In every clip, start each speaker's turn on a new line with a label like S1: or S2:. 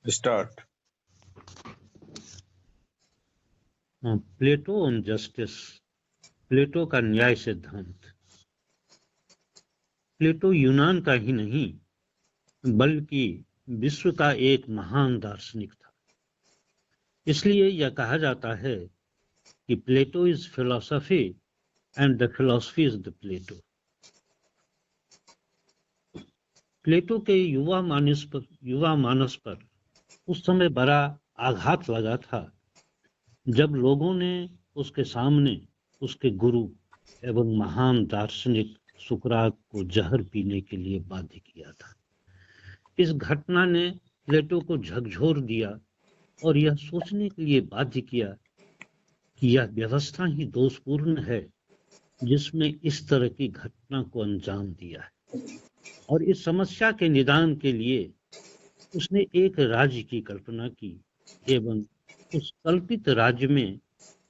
S1: Start.
S2: Plato on justice, प्लेटो का न्याय सिद्धांत। प्लेटो यूनान का ही नहीं बल्कि विश्व का एक महान दार्शनिक था। इसलिए यह कहा जाता है कि Plato is philosophy and the philosophy is the Plato. Plato के युवा मानस पर उस समय बड़ा आघात लगा था जब लोगों ने उसके सामने उसके गुरु एवं महान दार्शनिक सुकरात को जहर पीने के लिए बाध्य किया था। इस घटना ने प्लेटो को झकझोर दिया और यह सोचने के लिए बाध्य किया कि यह व्यवस्था ही दोषपूर्ण है जिसमें इस तरह की घटना को अंजाम दिया है। और इस समस्या के निदान के लिए उसने एक राज्य की कल्पना की एवं उस कल्पित राज्य में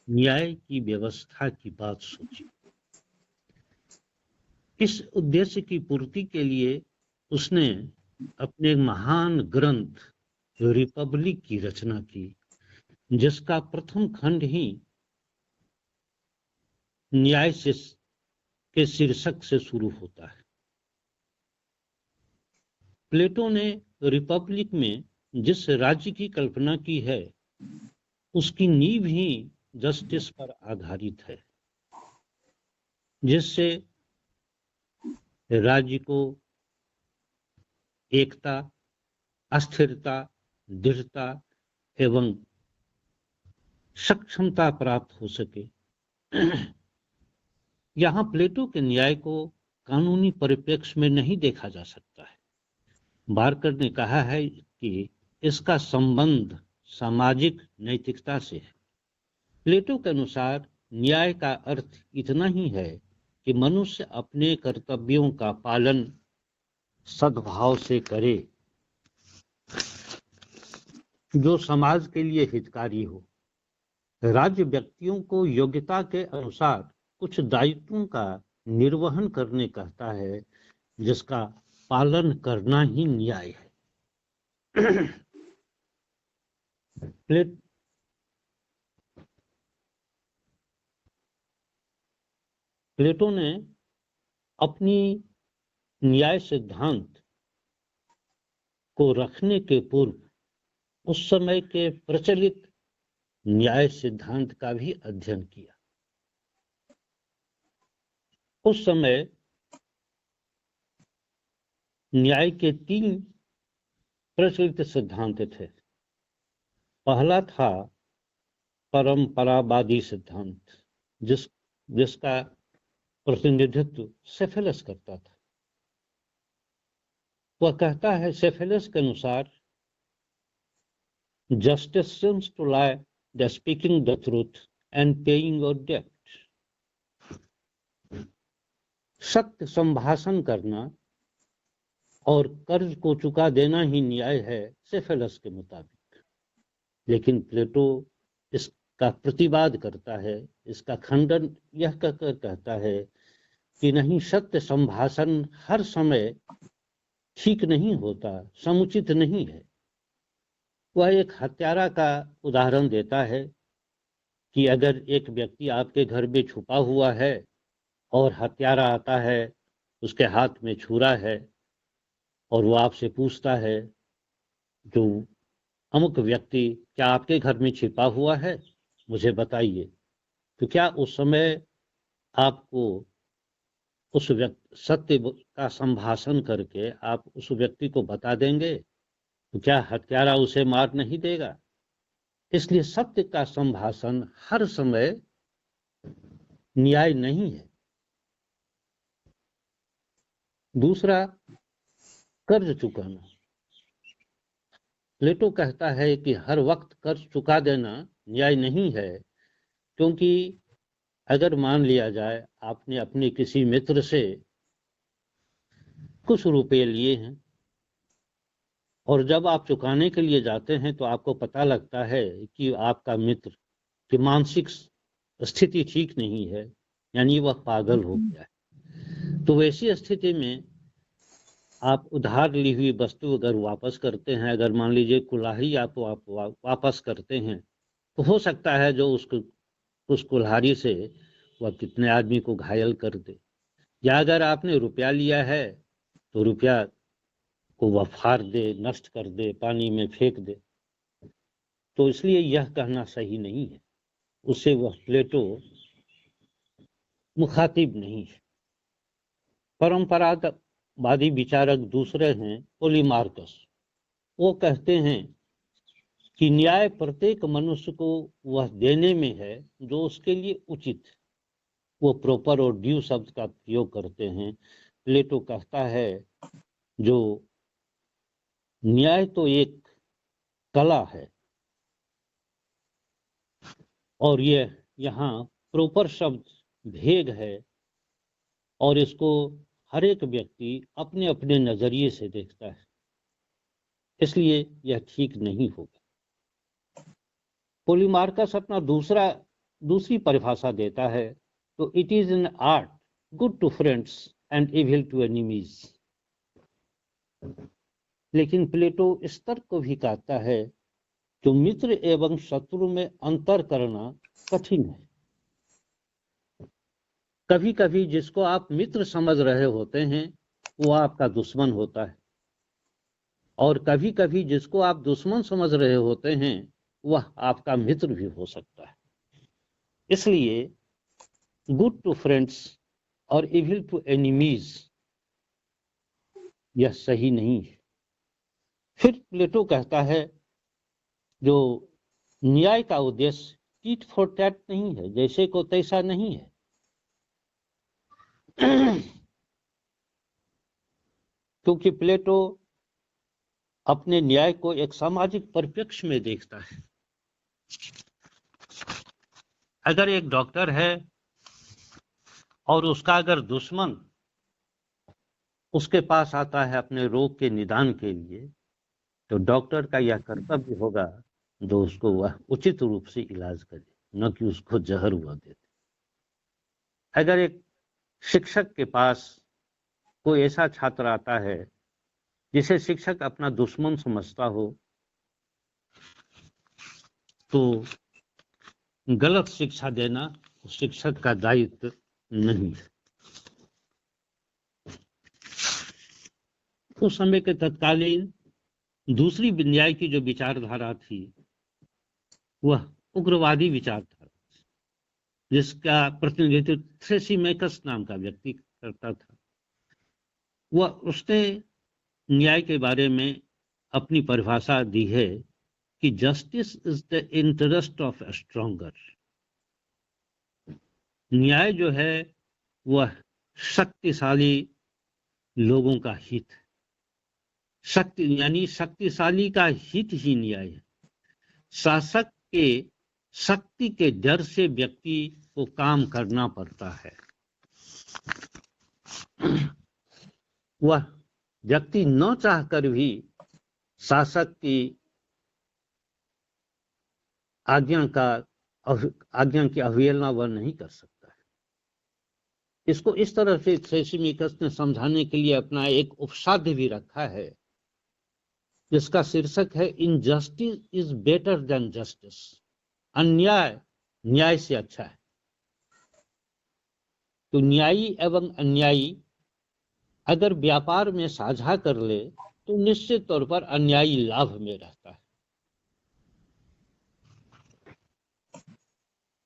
S2: न्याय की व्यवस्था की बात सोची। इस उद्देश्य की पूर्ति के लिए उसने अपने महान ग्रंथ रिपब्लिक की रचना की, जिसका प्रथम खंड ही न्याय के शीर्षक से शुरू होता है। प्लेटो ने रिपब्लिक में जिस राज्य की कल्पना की है उसकी नींव ही जस्टिस पर आधारित है, जिससे राज्य को एकता, अस्थिरता, दृढ़ता एवं सक्षमता प्राप्त हो सके। यहाँ प्लेटो के न्याय को कानूनी परिप्रेक्ष्य में नहीं देखा जा सकता है। बार्कर ने कहा है कि इसका संबंध सामाजिक नैतिकता से है। प्लेटो के अनुसार न्याय का अर्थ इतना ही है कि मनुष्य अपने कर्तव्यों का पालन सद्भाव से करे जो समाज के लिए हितकारी हो। राज्य व्यक्तियों को योग्यता के अनुसार कुछ दायित्वों का निर्वहन करने कहता है, जिसका पालन करना ही न्याय है। प्लेटो ने अपनी न्याय सिद्धांत को रखने के पूर्व उस समय के प्रचलित न्याय सिद्धांत का भी अध्ययन किया। उस समय न्याय के 3 प्रचलित सिद्धांत थे। पहला था परंपरावादी सिद्धांत, जिसका प्रतिनिधित्व सेफेलस करता था। वह कहता है, सेफेलस के अनुसार, justice seems to lie the speaking the truth and paying your debt. सत्य संभाषण करना और कर्ज को चुका देना ही न्याय है सेफेलस के मुताबिक। लेकिन प्लेटो इसका प्रतिवाद करता है, इसका खंडन यह कहकर कहता है कि नहीं, सत्य संभाषण हर समय ठीक नहीं होता, समुचित नहीं है। वह एक हत्यारा का उदाहरण देता है कि अगर एक व्यक्ति आपके घर में छुपा हुआ है और हत्यारा आता है, उसके हाथ में छुरा है और वो आपसे पूछता है, जो अमुक व्यक्ति क्या आपके घर में छिपा हुआ है, मुझे बताइए, तो क्या उस समय आपको उस सत्य का संभाषण करके आप उस व्यक्ति को बता देंगे? तो क्या हत्यारा उसे मार नहीं देगा? इसलिए सत्य का संभाषण हर समय न्याय नहीं है। दूसरा, कर्ज चुकाना। प्लेटो कहता है कि हर वक्त कर्ज चुका देना न्याय नहीं है, क्योंकि अगर मान लिया जाए आपने अपने किसी मित्र से कुछ रुपए लिए हैं और जब आप चुकाने के लिए जाते हैं तो आपको पता लगता है कि आपका मित्र की मानसिक स्थिति ठीक नहीं है, यानी वह पागल हो गया है। तो वैसी स्थिति में आप उधार ली हुई वस्तु अगर वापस करते हैं, अगर मान लीजिए कुल्हाड़ी आप वापस करते हैं, तो हो सकता है जो उस कुल्हाड़ी से वह कितने आदमी को घायल कर दे। या अगर आपने रुपया लिया है तो रुपया को वह फाड़ दे, नष्ट कर दे, पानी में फेंक दे। तो इसलिए यह कहना सही नहीं है, उससे वह प्लेटो मुखातिब नहीं है। परंपरावादी विचारक दूसरे हैं पोलीमार्कस। वो कहते हैं कि न्याय प्रत्येक मनुष्य को वह देने में है जो उसके लिए उचित। वो प्रॉपर और ड्यू शब्द का प्रयोग करते हैं। प्लेटो कहता है जो न्याय तो एक कला है, और यह यहाँ प्रॉपर शब्द भेग है, और इसको हर एक व्यक्ति अपने अपने नजरिए से देखता है, इसलिए यह ठीक नहीं होगा। पोलीमार्कस अपना दूसरी परिभाषा देता है, तो it is an art good to friends and evil to enemies. लेकिन प्लेटो इस तर्क को भी कहता है कि मित्र एवं शत्रु में अंतर करना कठिन है। कभी कभी जिसको आप मित्र समझ रहे होते हैं वो आपका दुश्मन होता है, और कभी कभी जिसको आप दुश्मन समझ रहे होते हैं वह आपका मित्र भी हो सकता है। इसलिए गुड टू फ्रेंड्स और इविल टू एनिमीज यह सही नहीं है। फिर प्लेटो कहता है जो न्याय का उद्देश्य टीट फॉर टैट नहीं है, जैसे को तैसा नहीं है। क्योंकि प्लेटो अपने न्याय को एक सामाजिक परिप्रेक्ष्य में देखता है। अगर एक डॉक्टर है और उसका अगर दुश्मन उसके पास आता है अपने रोग के निदान के लिए, तो डॉक्टर का यह कर्तव्य होगा जो उसको वह उचित रूप से इलाज करे, न कि उसको जहर वह दे। अगर एक शिक्षक के पास कोई ऐसा छात्र आता है जिसे शिक्षक अपना दुश्मन समझता हो, तो गलत शिक्षा देना शिक्षक का दायित्व नहीं है। उस समय के तत्कालीन दूसरी न्याय की जो विचारधारा थी वह उग्रवादी विचारधारा, जिसका प्रतिनिधित्व थ्रेसिमेकस नाम का व्यक्ति करता था। वह उसने न्याय के बारे में अपनी परिभाषा दी है कि justice is the interest of A stronger. न्याय जो है वह शक्तिशाली लोगों का हित, यानी शक्तिशाली का हित ही न्याय है। शासक के शक्ति के डर से व्यक्ति को काम करना पड़ता है। वह व्यक्ति न चाहकर भी शासक की आज्ञा की अवहेलना वह नहीं कर सकता है। इसको इस तरह से थ्रेसिमेकस ने समझाने के लिए अपना एक उपसाद्य भी रखा है, जिसका शीर्षक है injustice is better than justice. अन्याय न्याय से अच्छा है। तो न्यायी एवं अन्यायी अगर व्यापार में साझा कर ले तो निश्चित तौर पर अन्यायी लाभ में रहता है।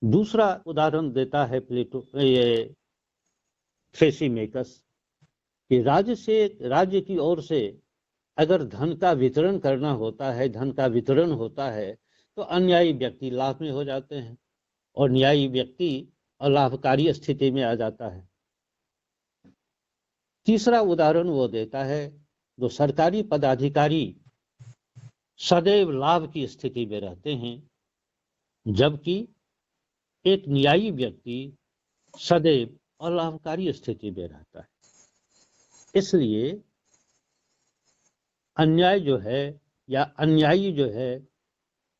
S2: दूसरा उदाहरण देता है प्लेटो थ्रेसिमेकस कि राज्य की ओर से अगर धन का वितरण करना होता है, धन का वितरण होता है, तो अन्यायी व्यक्ति लाभ में हो जाते हैं और न्यायी व्यक्ति अलाभकारी स्थिति में आ जाता है। तीसरा उदाहरण वो देता है जो सरकारी पदाधिकारी सदैव लाभ की स्थिति में रहते हैं, जबकि एक न्यायी व्यक्ति सदैव अलाभकारी स्थिति में रहता है। इसलिए अन्याय जो है या अन्यायी जो है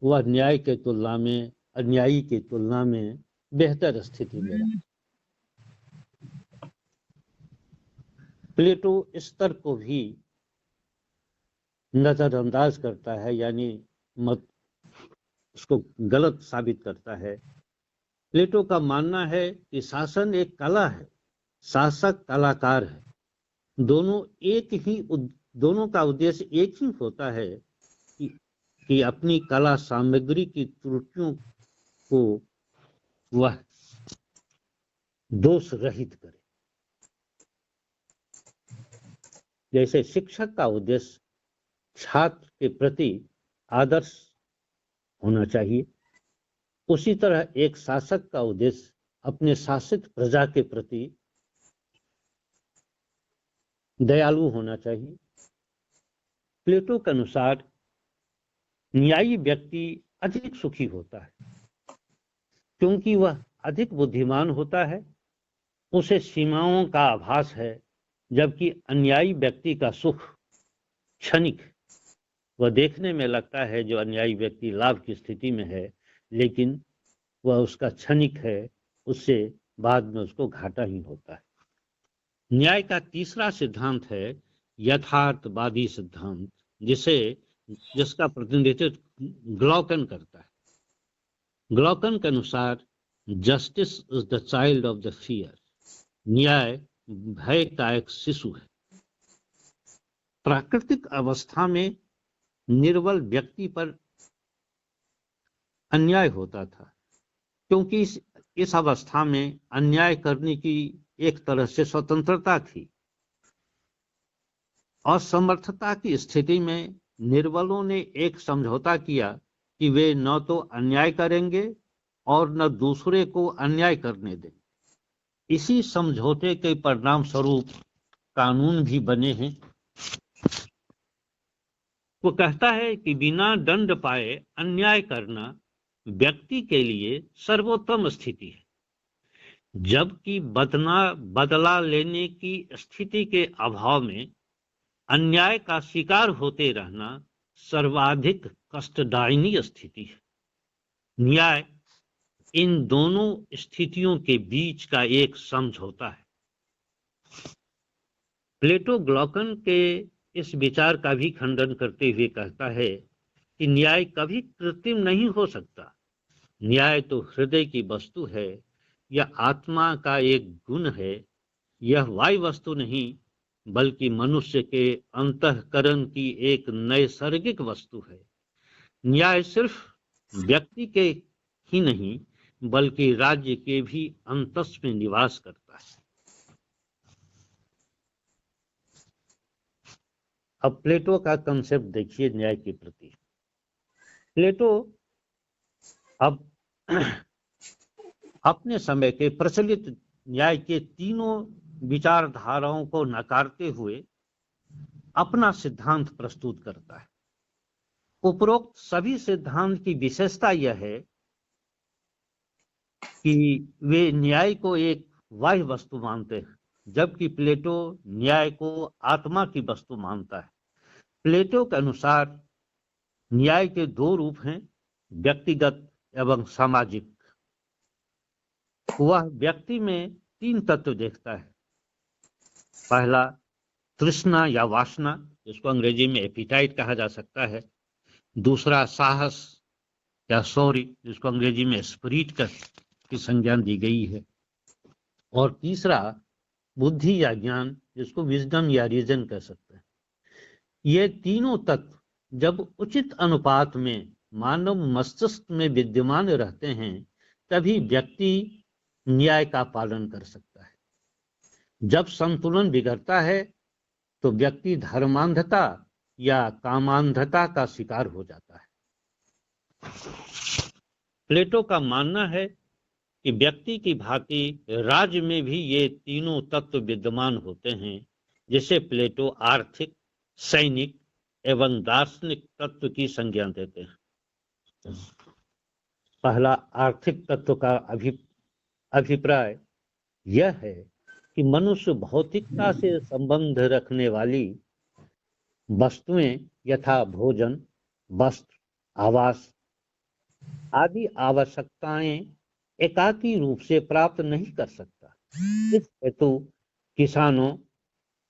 S2: वह न्याय के तुलना में, अन्यायी की तुलना में बेहतर स्थिति में रहता है। प्लेटो इस तर्क को भी नजरअंदाज करता है, यानी मत उसको गलत साबित करता है। प्लेटो का मानना है कि शासन एक कला है, शासक कलाकार है। दोनों एक ही दोनों का उद्देश्य एक ही होता है कि अपनी कला सामग्री की त्रुटियों को वह दोष रहित करे। जैसे शिक्षक का उद्देश्य छात्र के प्रति आदर्श होना चाहिए, उसी तरह एक शासक का उद्देश्य अपने शासित प्रजा के प्रति दयालु होना चाहिए। प्लेटो के अनुसार न्यायी व्यक्ति अधिक सुखी होता है क्योंकि वह अधिक बुद्धिमान होता है, उसे सीमाओं का आभास है, जबकि अन्यायी व्यक्ति का सुख क्षणिक। वह देखने में लगता है जो अन्यायी व्यक्ति लाभ की स्थिति में है, लेकिन वह उसका क्षणिक है, उससे बाद में उसको घाटा ही होता है। न्याय का तीसरा सिद्धांत है यथार्थवादी सिद्धांत, जिसका प्रतिनिधित्व ग्लॉकन करता है। ग्लॉकन के अनुसार justice is the child of the fear. न्याय भय का एक शिशु है। प्राकृतिक अवस्था में निर्बल व्यक्ति पर अन्याय होता था, क्योंकि इस अवस्था में अन्याय करने की एक तरह से स्वतंत्रता थी। असमर्थता की स्थिति में निर्बलों ने एक समझौता किया कि वे न तो अन्याय करेंगे और न दूसरे को अन्याय करने देंगे। इसी समझौते के परिणाम स्वरूप कानून भी बने हैं। वो कहता है कि बिना दंड पाए अन्याय करना व्यक्ति के लिए सर्वोत्तम स्थिति है, जबकि बदला लेने की स्थिति के अभाव में अन्याय का शिकार होते रहना सर्वाधिक कष्टदायिनी स्थिति है। न्याय इन दोनों स्थितियों के बीच का एक समझौता है। प्लेटो ग्लॉकन के इस विचार का भी खंडन करते हुए कहता है कि न्याय कभी कृत्रिम नहीं हो सकता। न्याय तो हृदय की वस्तु है, यह आत्मा का एक गुण है। यह वाह्य वस्तु नहीं, बल्कि मनुष्य के अंतःकरण की एक नैसर्गिक वस्तु है। न्याय सिर्फ व्यक्ति के ही नहीं, बल्कि राज्य के भी अंतस में निवास करता है। अब प्लेटो का कंसेप्ट देखिए न्याय के प्रति। प्लेटो अब अपने समय के प्रचलित न्याय के तीनों विचारधाराओं को नकारते हुए अपना सिद्धांत प्रस्तुत करता है। उपरोक्त सभी सिद्धांत की विशेषता यह है कि वे न्याय को एक बाह्य वस्तु मानते हैं, जबकि प्लेटो न्याय को आत्मा की वस्तु मानता है। प्लेटो के अनुसार न्याय के दो रूप हैं, व्यक्तिगत एवं सामाजिक। वह व्यक्ति में तीन तत्व देखता है। पहला तृष्णा या वासना, जिसको अंग्रेजी में एपिटाइट कहा जा सकता है। दूसरा साहस या शौर्य, जिसको अंग्रेजी में स्पिरिट की संज्ञा दी गई है। और तीसरा बुद्धि या ज्ञान, जिसको विजडम या रीजन कह सकते हैं। ये तीनों तत्व जब उचित अनुपात में मानव मस्तिष्क में विद्यमान रहते हैं, तभी व्यक्ति न्याय का पालन कर सकता है। जब संतुलन बिगड़ता है तो व्यक्ति धर्मांधता या कामांधता का शिकार हो जाता है। प्लेटो का मानना है कि व्यक्ति की भांति राज्य में भी ये तीनों तत्व विद्यमान होते हैं, जिसे प्लेटो आर्थिक, सैनिक एवं दार्शनिक तत्व की संज्ञा देते हैं। पहला आर्थिक तत्व का अभिप्राय यह है कि मनुष्य भौतिकता से संबंध रखने वाली वस्तुएं यथा भोजन, वस्त्र, आवास आदि आवश्यकताएं एकाकी रूप से प्राप्त नहीं कर सकता। इस हेतु किसानों,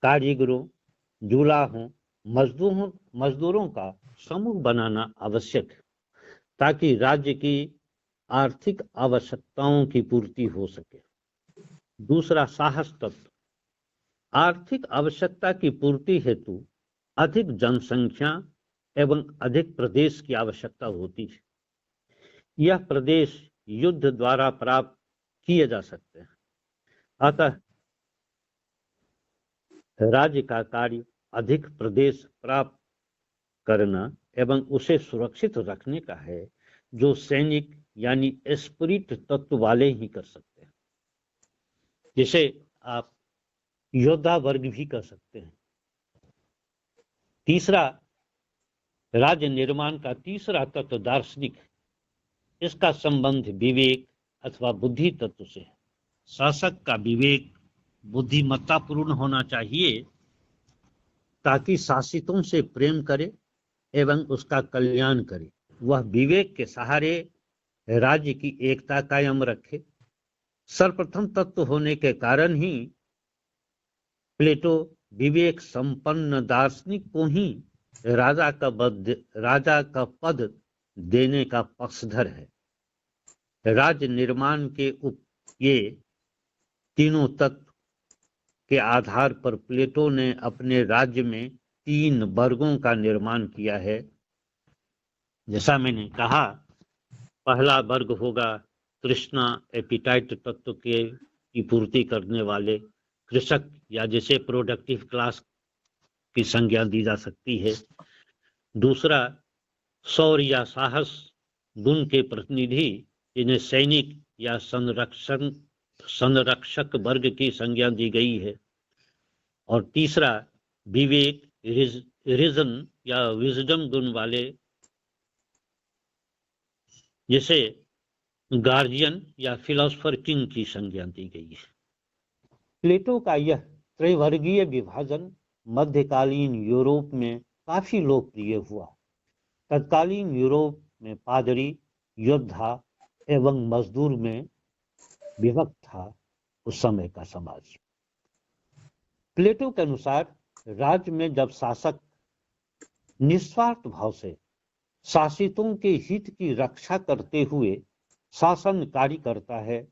S2: कारीगरों, जुलाहों मजदूरों का समूह बनाना आवश्यक है ताकि राज्य की आर्थिक आवश्यकताओं की पूर्ति हो सके। दूसरा, साहस तत्व। आर्थिक आवश्यकता की पूर्ति हेतु अधिक जनसंख्या एवं अधिक प्रदेश की आवश्यकता होती है। यह प्रदेश युद्ध द्वारा प्राप्त किए जा सकते हैं। अतः राज्य का कार्य अधिक प्रदेश प्राप्त करना एवं उसे सुरक्षित रखने का है, जो सैनिक यानी एस्पिरिट तत्व वाले ही कर सकते हैं, जिसे आप योद्धा वर्ग भी कर सकते हैं। तीसरा, राज्य निर्माण का तीसरा तत्व दार्शनिक है। इसका संबंध विवेक अथवा बुद्धि तत्व से है। शासक का विवेक बुद्धिमत्तापूर्ण होना चाहिए ताकि शासितों से प्रेम करे एवं उसका कल्याण करे। वह विवेक के सहारे राज्य की एकता कायम रखे। सर्वप्रथम तत्व होने के कारण ही प्लेटो विवेक संपन्न दार्शनिक को ही राजा का पद देने का पक्षधर है। राज्य निर्माण के ये तीनों तत्व के आधार पर प्लेटो ने अपने राज्य में 3 वर्गों का निर्माण किया है। जैसा मैंने कहा, पहला वर्ग होगा तृष्णा एपिटाइट तत्व की पूर्ति करने वाले कृषक, या जिसे प्रोडक्टिव क्लास की संज्ञा दी जा सकती है। दूसरा, शौर्य या साहस गुण के प्रतिनिधि, जिन्हें सैनिक या संरक्षक वर्ग की संज्ञा दी गई है। और तीसरा, विवेक रीजन या विजडम गुण वाले, जिसे गार्जियन या फिलोसफर किंग की संज्ञा दी गई है। प्लेटो का यह त्रिवर्गीय विभाजन मध्यकालीन यूरोप में काफी लोकप्रिय हुआ। तत्कालीन यूरोप में पादरी, योद्धा एवं मजदूर में विभक्त था उस समय का समाज। प्लेटो के अनुसार राज्य में जब शासक निस्वार्थ भाव से शासितों के हित की रक्षा करते हुए शासन कार्य करता है,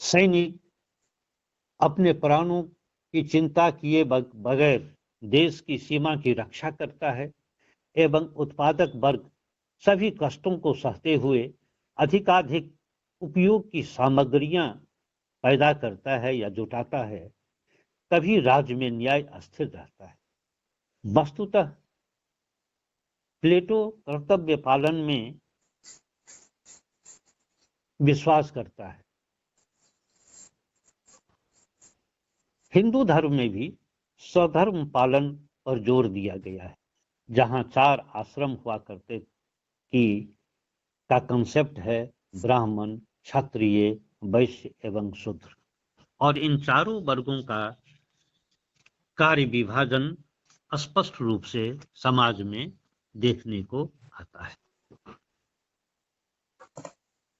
S2: सैनिक अपने प्राणों की चिंता किए बगैर देश की सीमा की रक्षा करता है, एवं उत्पादक वर्ग सभी कष्टों को सहते हुए अधिकाधिक उपयोग की सामग्रियां पैदा करता है या जुटाता है, तभी राज्य में न्याय स्थिर रहता है। वस्तुतः प्लेटो कर्तव्य पालन में विश्वास करता है। हिंदू धर्म में भी स्वधर्म पालन पर जोर दिया गया है, जहां 4 आश्रम हुआ करते का कंसेप्ट है ब्राह्मण, क्षत्रिय, वैश्य एवं शूद्र। और इन चारों वर्गों का कार्य विभाजन स्पष्ट रूप से समाज में देखने को आता है।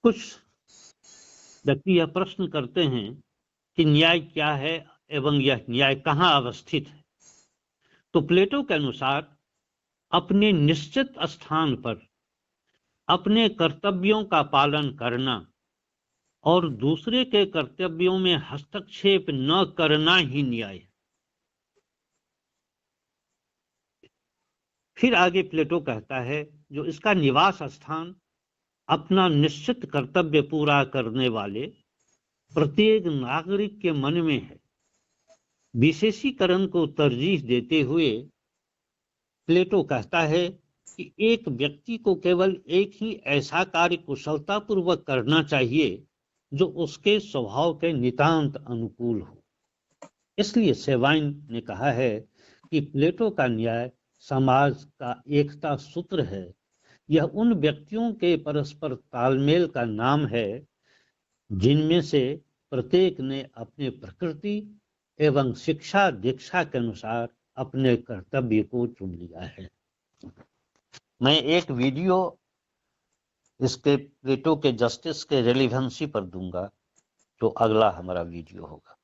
S2: कुछ व्यक्ति यह प्रश्न करते हैं कि न्याय क्या है एवं यह न्याय कहाँ अवस्थित है। तो प्लेटो के अनुसार अपने निश्चित स्थान पर अपने कर्तव्यों का पालन करना और दूसरे के कर्तव्यों में हस्तक्षेप न करना ही न्याय है। फिर आगे प्लेटो कहता है, जो इसका निवास स्थान अपना निश्चित कर्तव्य पूरा करने वाले प्रत्येक नागरिक के मन में है। विशेषीकरण को तरजीह देते हुए प्लेटो कहता है कि एक व्यक्ति को केवल एक ही ऐसा कार्य कुशलतापूर्वक करना चाहिए जो उसके स्वभाव के नितांत अनुकूल हो। इसलिए सेवाइन ने कहा है कि प्लेटो का न्याय समाज का एकता सूत्र है। यह उन व्यक्तियों के परस्पर तालमेल का नाम है जिनमें से प्रत्येक ने अपने प्रकृति एवं शिक्षा दीक्षा के अनुसार अपने कर्तव्य को चुन लिया है। मैं एक वीडियो इसके प्लेटो के जस्टिस के रेलिवेंसी पर दूंगा, जो अगला हमारा वीडियो होगा।